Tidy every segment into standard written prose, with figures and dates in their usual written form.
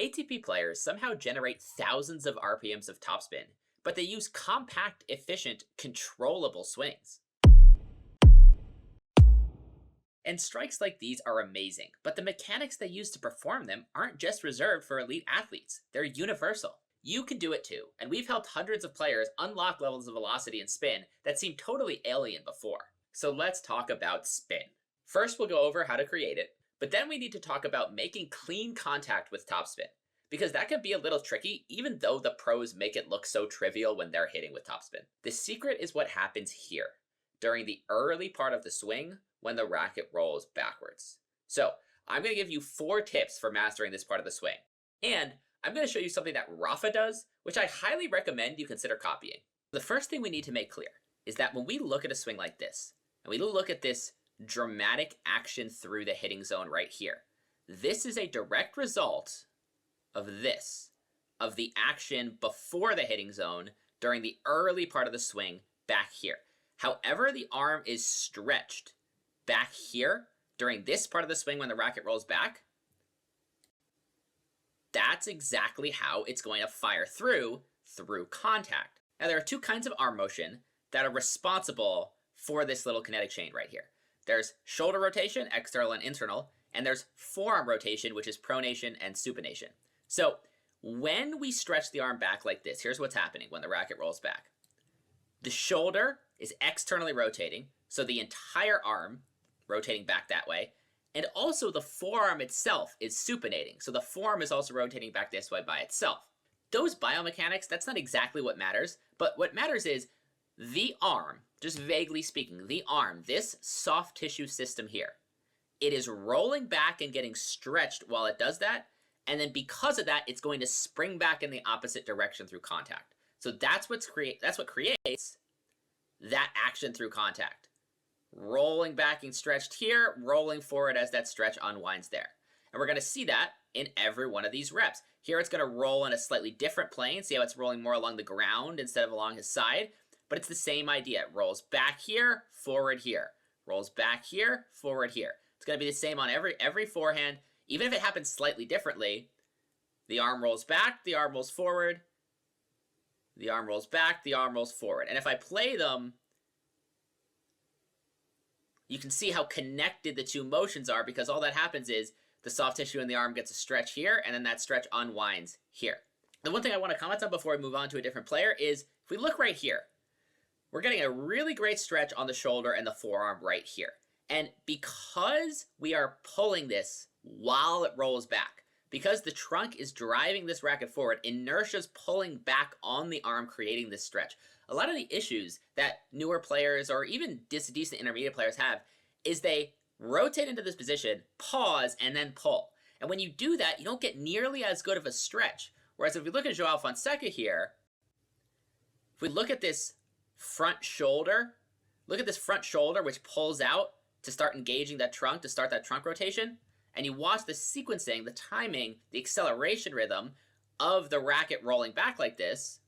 ATP players somehow generate thousands of RPMs of topspin, but they use compact, efficient, controllable swings. And strikes like these are amazing, but the mechanics they use to perform them aren't just reserved for elite athletes, they're universal. You can do it too, and we've helped hundreds of players unlock levels of velocity and spin that seemed totally alien before. So let's talk about spin. First, we'll go over how to create it, but then we need to talk about making clean contact with topspin, because that can be a little tricky even though the pros make it look so trivial when they're hitting with topspin. The secret is what happens here, during the early part of the swing when the racket rolls backwards. So I'm going to give you 4 tips for mastering this part of the swing. And I'm going to show you something that Rafa does, which I highly recommend you consider copying. The first thing we need to make clear is that when we look at a swing like this, and we look at this dramatic action through the hitting zone right here, this is a direct result of this, of the action before the hitting zone during the early part of the swing back here. However, the arm is stretched back here during this part of the swing when the racket rolls back, that's exactly how it's going to fire through contact. Now, there are 2 kinds of arm motion that are responsible for this little kinetic chain right here. There's shoulder rotation, external and internal, and there's forearm rotation, which is pronation and supination. So when we stretch the arm back like this, here's what's happening when the racket rolls back. The shoulder is externally rotating, so the entire arm rotating back that way, and also the forearm itself is supinating, so the forearm is also rotating back this way by itself. Those biomechanics, that's not exactly what matters, but what matters is the arm, just vaguely speaking, the arm, this soft tissue system here, it is rolling back and getting stretched while it does that, and then because of that, it's going to spring back in the opposite direction through contact. So that's what creates that action through contact. Rolling back and stretched here, rolling forward as that stretch unwinds there. And we're going to see that in every one of these reps. Here it's going to roll in a slightly different plane. See how it's rolling more along the ground instead of along his side? But it's the same idea. It rolls back here, forward here. Rolls back here, forward here. It's going to be the same on every forehand. Even if it happens slightly differently, the arm rolls back, the arm rolls forward, the arm rolls back, the arm rolls forward. And if I play them, you can see how connected the 2 motions are, because all that happens is the soft tissue in the arm gets a stretch here, and then that stretch unwinds here. The one thing I want to comment on before we move on to a different player is, if we look right here, we're getting a really great stretch on the shoulder and the forearm right here. And because we are pulling this while it rolls back, because the trunk is driving this racket forward, inertia's pulling back on the arm, creating this stretch. A lot of the issues that newer players or even decent intermediate players have is they rotate into this position, pause, and then pull. And when you do that, you don't get nearly as good of a stretch. Whereas if we look at Joao Fonseca here, if we look at this front shoulder, which pulls out to start engaging that trunk, to start that trunk rotation, and you watch the sequencing, the timing, the acceleration rhythm of the racket rolling back like this,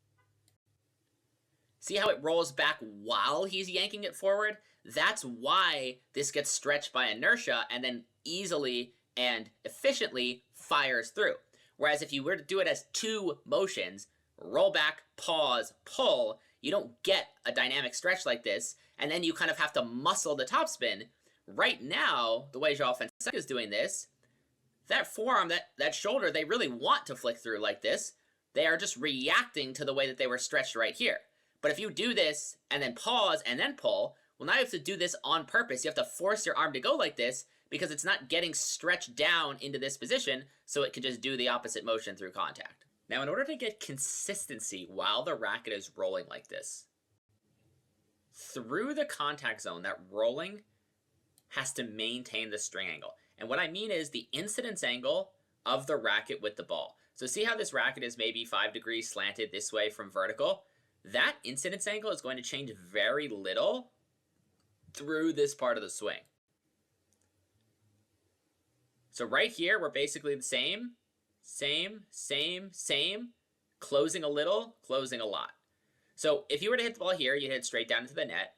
see how it rolls back while he's yanking it forward? That's why this gets stretched by inertia and then easily and efficiently fires through. Whereas if you were to do it as 2 motions, roll back, pause, pull, you don't get a dynamic stretch like this, and then you kind of have to muscle the topspin. Right now, the way Joao Fonseca is doing this, that forearm, that shoulder, they really want to flick through like this. They are just reacting to the way that they were stretched right here. But if you do this and then pause and then pull, well, now you have to do this on purpose. You have to force your arm to go like this because it's not getting stretched down into this position, so it can just do the opposite motion through contact. Now, in order to get consistency while the racket is rolling like this, through the contact zone, that rolling has to maintain the string angle. And what I mean is the incidence angle of the racket with the ball. So see how this racket is maybe 5 degrees slanted this way from vertical? That incidence angle is going to change very little through this part of the swing. So right here, we're basically the same, closing a little, closing a lot. So if you were to hit the ball here, you'd hit it straight down into the net.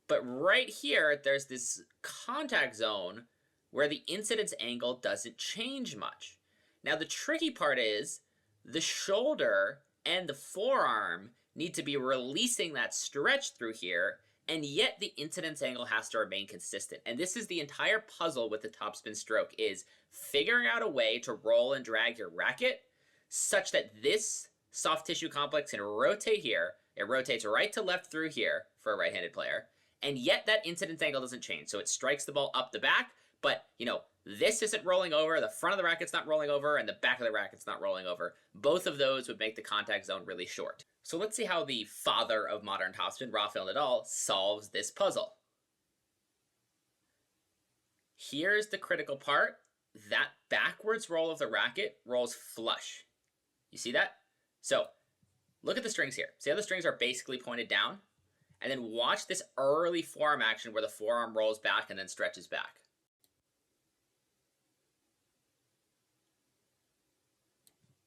But right here, there's this contact zone where the incidence angle doesn't change much. Now the tricky part is the shoulder and the forearm need to be releasing that stretch through here, and yet the incidence angle has to remain consistent. And this is the entire puzzle with the topspin stroke, is figuring out a way to roll and drag your racket such that this soft tissue complex can rotate here. It rotates right to left through here for a right-handed player, and yet that incidence angle doesn't change. So it strikes the ball up the back, but, you know, this isn't rolling over, the front of the racket's not rolling over, and the back of the racket's not rolling over. Both of those would make the contact zone really short. So let's see how the father of modern topspin, Rafael Nadal, solves this puzzle. Here's the critical part. That backwards roll of the racket rolls flush. You see that? So look at the strings here. See how the strings are basically pointed down? And then watch this early forearm action where the forearm rolls back and then stretches back.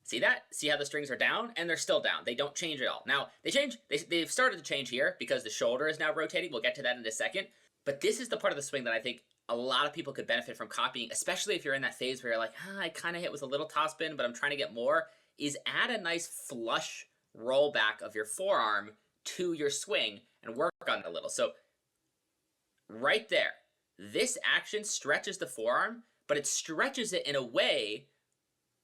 See that? See how the strings are down? And they're still down. They don't change at all. Now, they've started to change here because the shoulder is now rotating. We'll get to that in a second. But this is the part of the swing that I think a lot of people could benefit from copying, especially if you're in that phase where you're like, I kind of hit with a little topspin, but I'm trying to get more, is add a nice flush rollback of your forearm to your swing and work on it a little. So right there, this action stretches the forearm, but it stretches it in a way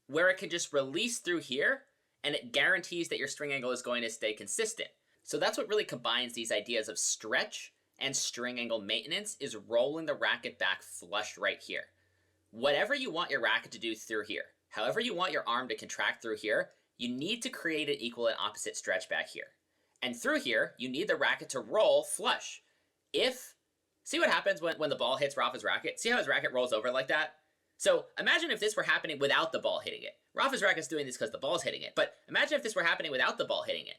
where it can just release through here, and it guarantees that your string angle is going to stay consistent. So that's what really combines these ideas of stretch and string angle maintenance, is rolling the racket back flush right here. Whatever you want your racket to do through here, however you want your arm to contract through here, you need to create an equal and opposite stretch back here. And through here, you need the racket to roll flush. See what happens when the ball hits Rafa's racket? See how his racket rolls over like that? So imagine if this were happening without the ball hitting it. Rafa's racket's doing this because the ball's hitting it, but imagine if this were happening without the ball hitting it.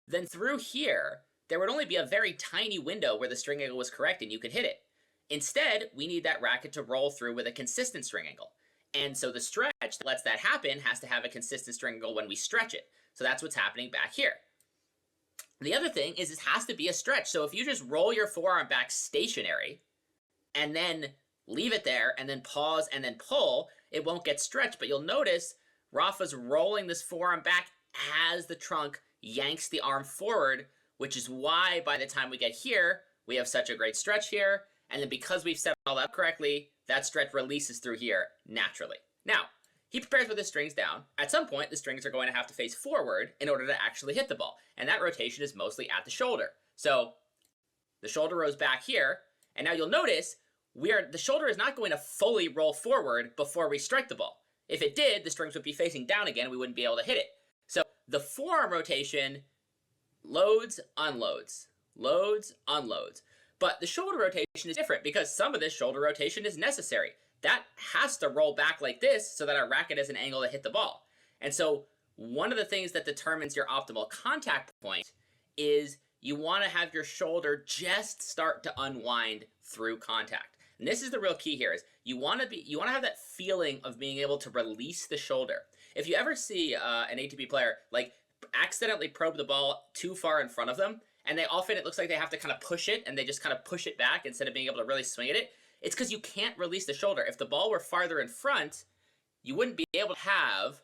Then through here, there would only be a very tiny window where the string angle was correct and you could hit it. Instead, we need that racket to roll through with a consistent string angle. And so the stretch that lets that happen has to have a consistent string angle when we stretch it. So that's what's happening back here. The other thing is, this has to be a stretch. So if you just roll your forearm back stationary and then leave it there and then pause and then pull, it won't get stretched. But you'll notice Rafa's rolling this forearm back as the trunk yanks the arm forward, which is why by the time we get here, we have such a great stretch here. And then because we've set all that up correctly, that stretch releases through here naturally. Now, he prepares with his strings down. At some point, the strings are going to have to face forward in order to actually hit the ball. And that rotation is mostly at the shoulder. So the shoulder rows back here. And now you'll notice the shoulder is not going to fully roll forward before we strike the ball. If it did, the strings would be facing down again. We wouldn't be able to hit it. So the forearm rotation loads, unloads, loads, unloads. But the shoulder rotation is different because some of this shoulder rotation is necessary. That has to roll back like this so that our racket has an angle to hit the ball. And so one of the things that determines your optimal contact point is you want to have your shoulder just start to unwind through contact. And this is the real key here, is you want to have that feeling of being able to release the shoulder. If you ever see an ATP player like accidentally probe the ball too far in front of them, and it looks like they have to kind of push it, and they just kind of push it back instead of being able to really swing at it, it's because you can't release the shoulder. If the ball were farther in front, you wouldn't be able to have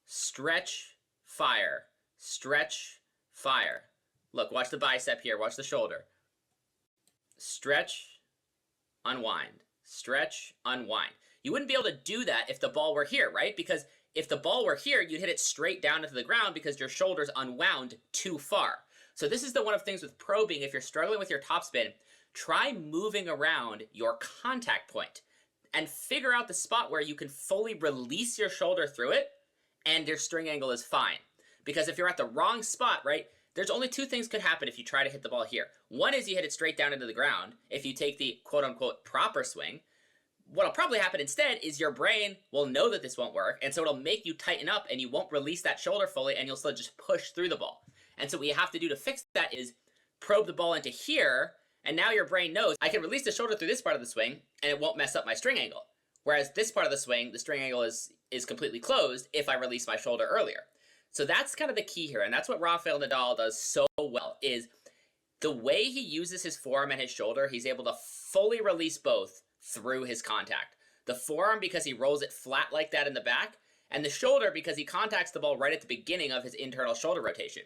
stretch, fire, stretch, fire. Look, watch the bicep here, watch the shoulder. Stretch, unwind, stretch, unwind. You wouldn't be able to do that if the ball were here, right? Because if the ball were here, you'd hit it straight down into the ground because your shoulder's unwound too far. So this is the one of things with probing. If you're struggling with your topspin, try moving around your contact point and figure out the spot where you can fully release your shoulder through it and your string angle is fine. Because if you're at the wrong spot, right, there's only two things could happen if you try to hit the ball here. One is you hit it straight down into the ground. If you take the quote-unquote proper swing, what'll probably happen instead is your brain will know that this won't work, and so it'll make you tighten up and you won't release that shoulder fully and you'll still just push through the ball. And so what you have to do to fix that is probe the ball into here, and now your brain knows I can release the shoulder through this part of the swing and it won't mess up my string angle. Whereas this part of the swing, the string angle is completely closed if I release my shoulder earlier. So that's kind of the key here, and that's what Rafael Nadal does so well, is the way he uses his forearm and his shoulder, he's able to fully release both through his contact. The forearm because he rolls it flat like that in the back, and the shoulder because he contacts the ball right at the beginning of his internal shoulder rotation.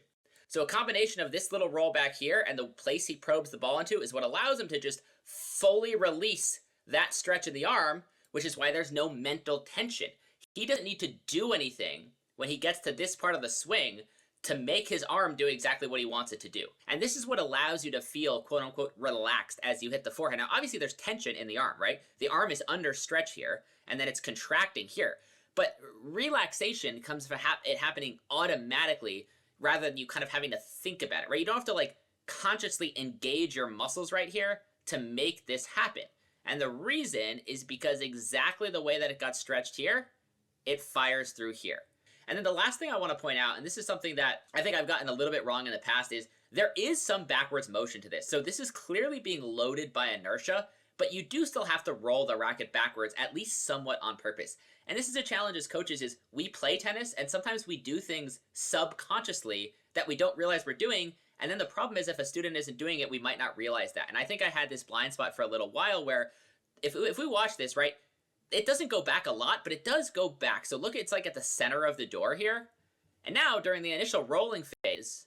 So a combination of this little roll back here and the place he probes the ball into is what allows him to just fully release that stretch of the arm, which is why there's no mental tension. He doesn't need to do anything when he gets to this part of the swing to make his arm do exactly what he wants it to do. And this is what allows you to feel, quote unquote, relaxed as you hit the forehand. Now, obviously there's tension in the arm, right? The arm is under stretch here, and then it's contracting here. But relaxation comes from it happening automatically rather than you kind of having to think about it, right? You don't have to like consciously engage your muscles right here to make this happen. And the reason is because exactly the way that it got stretched here, it fires through here. And then the last thing I want to point out, and this is something that I think I've gotten a little bit wrong in the past, is there is some backwards motion to this. So this is clearly being loaded by inertia, but you do still have to roll the racket backwards, at least somewhat on purpose. And this is a challenge as coaches, is we play tennis, and sometimes we do things subconsciously that we don't realize we're doing, and then the problem is if a student isn't doing it, we might not realize that. And I think I had this blind spot for a little while where if we watch this, right, it doesn't go back a lot, but it does go back. So look, it's like at the center of the door here. And now during the initial rolling phase,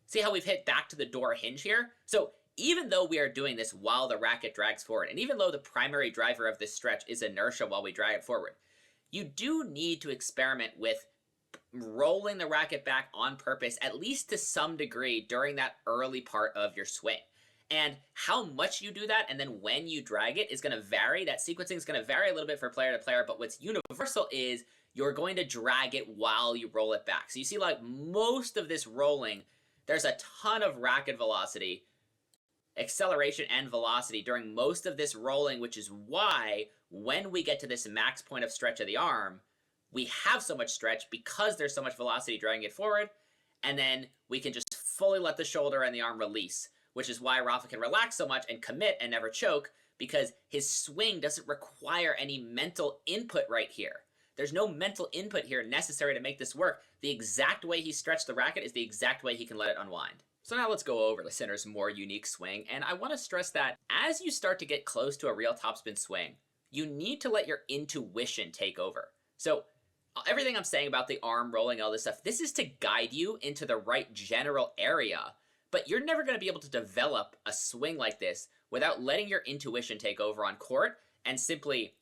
see how we've hit back to the door hinge here? So even though we are doing this while the racket drags forward, and even though the primary driver of this stretch is inertia while we drag it forward, you do need to experiment with rolling the racket back on purpose, at least to some degree during that early part of your swing. And how much you do that and then when you drag it is going to vary. That sequencing is going to vary a little bit for player to player, but what's universal is you're going to drag it while you roll it back. So you see, like, most of this rolling, there's a ton of racket velocity, acceleration and velocity during most of this rolling, which is why when we get to this max point of stretch of the arm, we have so much stretch because there's so much velocity dragging it forward, and then we can just fully let the shoulder and the arm release, which is why Rafa can relax so much and commit and never choke, because his swing doesn't require any mental input right here. There's no mental input here necessary to make this work. The exact way he stretched the racket is the exact way he can let it unwind. So now let's go over the Sinner's more unique swing, and I want to stress that as you start to get close to a real topspin swing, you need to let your intuition take over. So everything I'm saying about the arm rolling, all this stuff, this is to guide you into the right general area. But you're never going to be able to develop a swing like this without letting your intuition take over on court and simply,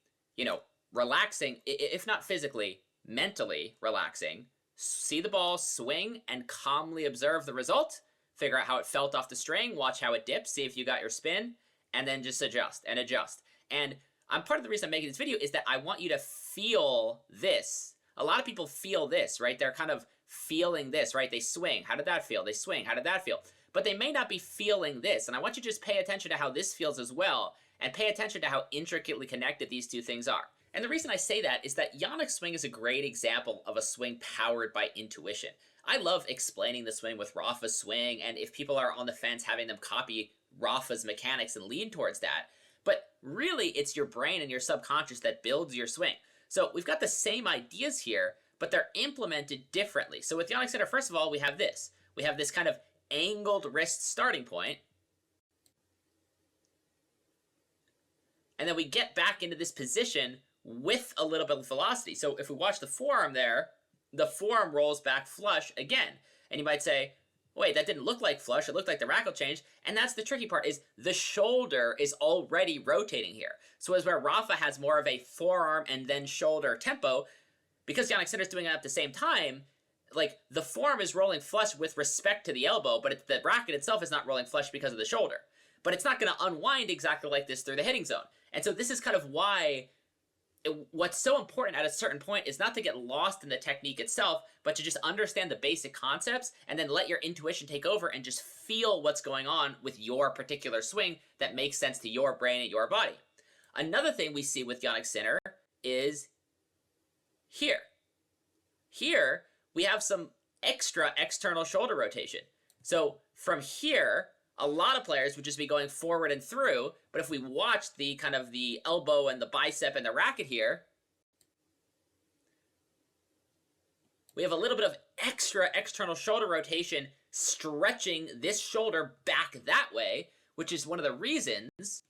relaxing, if not physically, mentally relaxing. See the ball swing and calmly observe the result. Figure out how it felt off the string. Watch how it dips. See if you got your spin. And then just adjust and adjust. And part of the reason I'm making this video is that I want you to feel this. A lot of people feel this, right? They're kind of feeling this, right? They swing. How did that feel? They swing. How did that feel? But they may not be feeling this. And I want you to just pay attention to how this feels as well, and pay attention to how intricately connected these two things are. And the reason I say that is that Jannik's swing is a great example of a swing powered by intuition. I love explaining the swing with Rafa's swing, and if people are on the fence, having them copy Rafa's mechanics and lean towards that. But really, it's your brain and your subconscious that builds your swing. So we've got the same ideas here, but they're implemented differently. So with Jannik Sinner, first of all, we have this. We have this kind of angled wrist starting point. And then we get back into this position with a little bit of velocity. So if we watch the forearm there, the forearm rolls back flush again. And you might say, wait, that didn't look like flush. It looked like the racket changed. And that's the tricky part, is the shoulder is already rotating here. So as where Rafa has more of a forearm and then shoulder tempo, because Jannik Sinner's doing it at the same time, like, the forearm is rolling flush with respect to the elbow, but the racket itself is not rolling flush because of the shoulder. But it's not going to unwind exactly like this through the hitting zone. And so this is kind of why what's so important at a certain point is not to get lost in the technique itself, but to just understand the basic concepts and then let your intuition take over and just feel what's going on with your particular swing that makes sense to your brain and your body. Another thing we see with Jannik Sinner is here. Here, we have some extra external shoulder rotation. So from here, a lot of players would just be going forward and through, but if we watch the kind of the elbow and the bicep and the racket here, we have a little bit of extra external shoulder rotation stretching this shoulder back that way, which is one of the reasons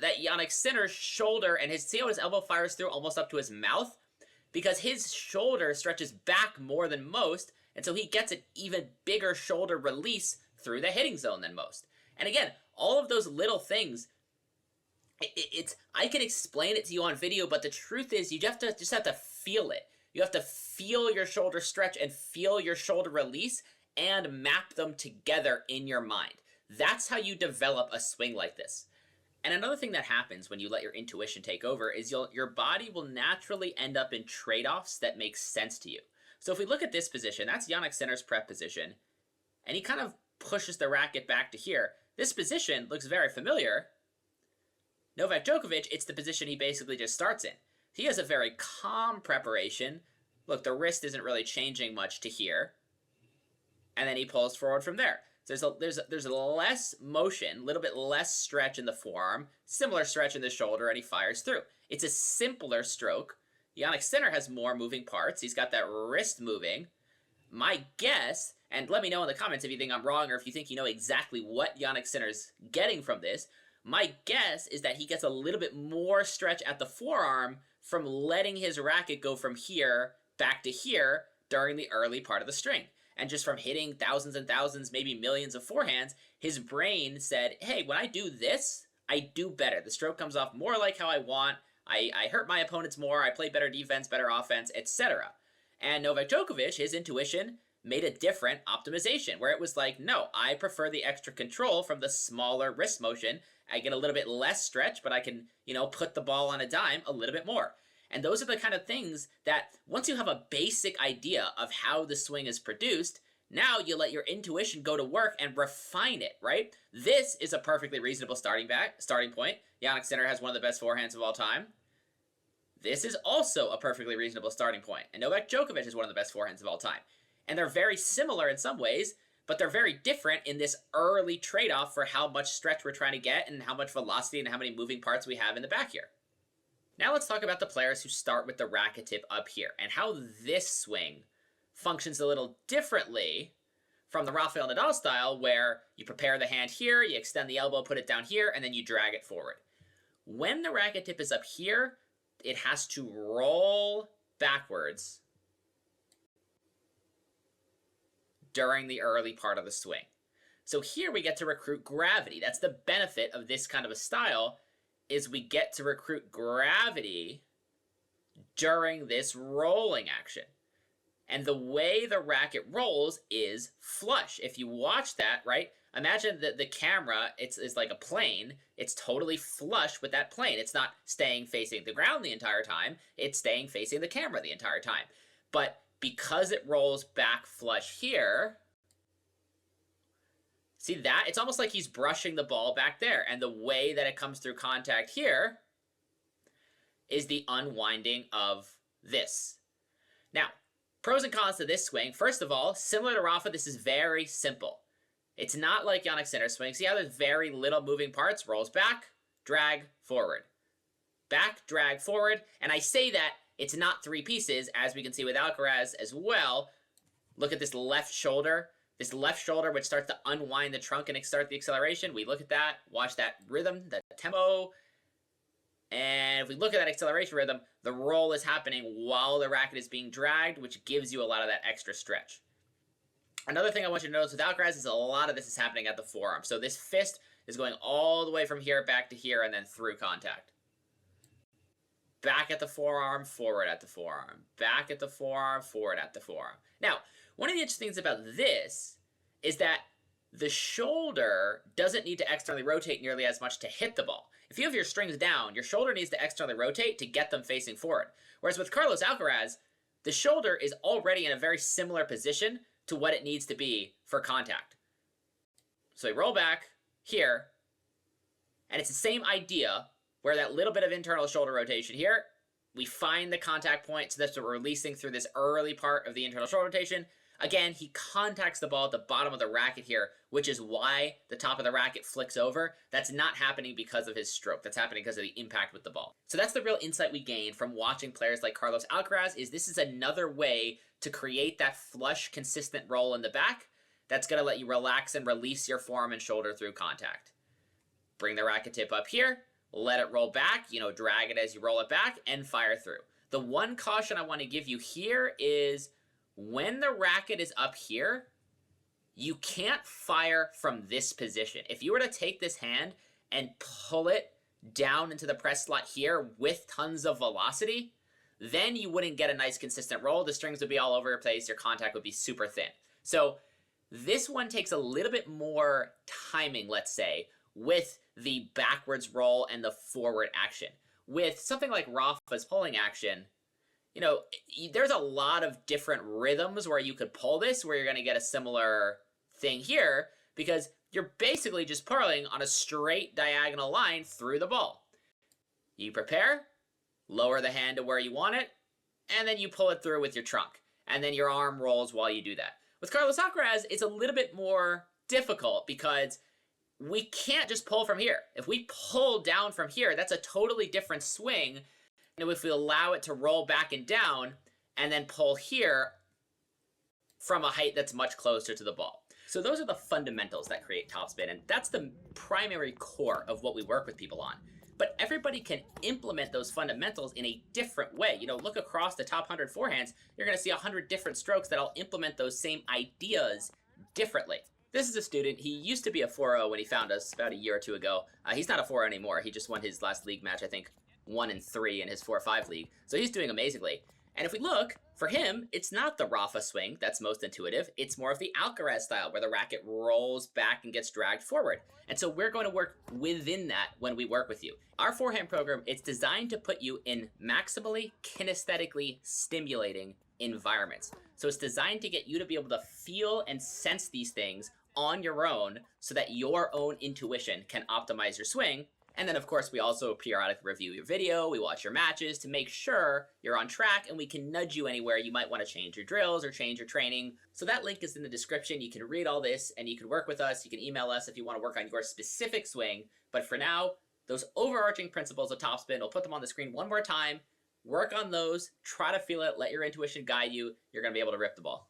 that Jannik Sinner's shoulder and see how his elbow fires through almost up to his mouth? Because his shoulder stretches back more than most, and so he gets an even bigger shoulder release through the hitting zone than most. And again, all of those little things, I can explain it to you on video, but the truth is you just have to feel it. You have to feel your shoulder stretch and feel your shoulder release and map them together in your mind. That's how you develop a swing like this. And another thing that happens when you let your intuition take over is your body will naturally end up in trade-offs that make sense to you. So if we look at this position, that's Jannik Sinner's prep position, and he kind of pushes the racket back to here. This position looks very familiar. Novak Djokovic, it's the position he basically just starts in. He has a very calm preparation. Look, the wrist isn't really changing much to here. And then he pulls forward from there. There's less motion, a little bit less stretch in the forearm, similar stretch in the shoulder, and he fires through. It's a simpler stroke. Jannik Sinner has more moving parts. He's got that wrist moving. My guess, and let me know in the comments if you think I'm wrong or if you think you know exactly what Jannik Sinner's getting from this, my guess is that he gets a little bit more stretch at the forearm from letting his racket go from here back to here during the early part of the string. And just from hitting thousands and thousands, maybe millions of forehands, his brain said, hey, when I do this, I do better. The stroke comes off more like how I want. I hurt my opponents more. I play better defense, better offense, etc. And Novak Djokovic, his intuition made a different optimization where it was like, no, I prefer the extra control from the smaller wrist motion. I get a little bit less stretch, but I can, put the ball on a dime a little bit more. And those are the kind of things that once you have a basic idea of how the swing is produced, now you let your intuition go to work and refine it, right? This is a perfectly reasonable starting point. Jannik Sinner has one of the best forehands of all time. This is also a perfectly reasonable starting point. And Novak Djokovic is one of the best forehands of all time. And they're very similar in some ways, but they're very different in this early trade-off for how much stretch we're trying to get and how much velocity and how many moving parts we have in the back here. Now let's talk about the players who start with the racket tip up here and how this swing functions a little differently from the Rafael Nadal style where you prepare the hand here, you extend the elbow, put it down here, and then you drag it forward. When the racket tip is up here, it has to roll backwards during the early part of the swing. So here we get to recruit gravity. That's the benefit of this kind of a style, is we get to recruit gravity during this rolling action. And the way the racket rolls is flush. If you watch that, right, imagine that the camera, it's like a plane. It's totally flush with that plane. It's not staying facing the ground the entire time. It's staying facing the camera the entire time. But because it rolls back flush here, see that? It's almost like he's brushing the ball back there. And the way that it comes through contact here is the unwinding of this. Now, pros and cons to this swing. First of all, similar to Rafa, this is very simple. It's not like Jannik Sinner's swing. See how there's very little moving parts? Rolls back, drag, forward. Back, drag, forward. And I say that it's not three pieces, as we can see with Alcaraz as well. Look at this left shoulder. This left shoulder, which starts to unwind the trunk and start the acceleration. We look at that, watch that rhythm, that tempo. And if we look at that acceleration rhythm, the roll is happening while the racket is being dragged, which gives you a lot of that extra stretch. Another thing I want you to notice with Alcaraz is a lot of this is happening at the forearm. So this fist is going all the way from here back to here and then through contact. Back at the forearm, forward at the forearm. Back at the forearm, forward at the forearm. Now, one of the interesting things about this is that the shoulder doesn't need to externally rotate nearly as much to hit the ball. If you have your strings down, your shoulder needs to externally rotate to get them facing forward. Whereas with Carlos Alcaraz, the shoulder is already in a very similar position to what it needs to be for contact. So we roll back here, and it's the same idea where that little bit of internal shoulder rotation here, we find the contact point so that we're releasing through this early part of the internal shoulder rotation. Again, he contacts the ball at the bottom of the racket here, which is why the top of the racket flicks over. That's not happening because of his stroke. That's happening because of the impact with the ball. So that's the real insight we gain from watching players like Carlos Alcaraz, is this is another way to create that flush, consistent roll in the back that's going to let you relax and release your forearm and shoulder through contact. Bring the racket tip up here. let it roll back, drag it as you roll it back, and fire through. The one caution I want to give you here is when the racket is up here, you can't fire from this position. If you were to take this hand and pull it down into the press slot here with tons of velocity, then you wouldn't get a nice consistent roll. The strings would be all over your place. Your contact would be super thin. So this one takes a little bit more timing, let's say, with the backwards roll and the forward action. With something like Rafa's pulling action, there's a lot of different rhythms where you could pull this, where you're going to get a similar thing here, because you're basically just pulling on a straight diagonal line through the ball. You prepare, lower the hand to where you want it, and then you pull it through with your trunk. And then your arm rolls while you do that. With Carlos Alcaraz, it's a little bit more difficult because we can't just pull from here. If we pull down from here, that's a totally different swing. And if we allow it to roll back and down and then pull here from a height that's much closer to the ball. So those are the fundamentals that create topspin, and that's the primary core of what we work with people on. But everybody can implement those fundamentals in a different way. Look across the top 100 forehands, you're going to see 100 different strokes that'll implement those same ideas differently. This is a student. He used to be a 4-0 when he found us about a year or two ago. He's not a 4-0 anymore. He just won his last league match, I think 1-3 in his 4-5 league. So he's doing amazingly. And if we look, for him, it's not the Rafa swing that's most intuitive. It's more of the Alcaraz style, where the racket rolls back and gets dragged forward. And so we're going to work within that when we work with you. Our forehand program, it's designed to put you in maximally kinesthetically stimulating environments. So it's designed to get you to be able to feel and sense these things on your own so that your own intuition can optimize your swing. And then, of course, we also periodically review your video, we watch your matches to make sure you're on track, and we can nudge you anywhere you might want to change your drills or change your training. So that link is in the description. You can read all this, and you can work with us. You can email us if you want to work on your specific swing. But for now, those overarching principles of topspin, we'll put them on the screen one more time. Work on those, try to feel it, let your intuition guide you. You're going to be able to rip the ball.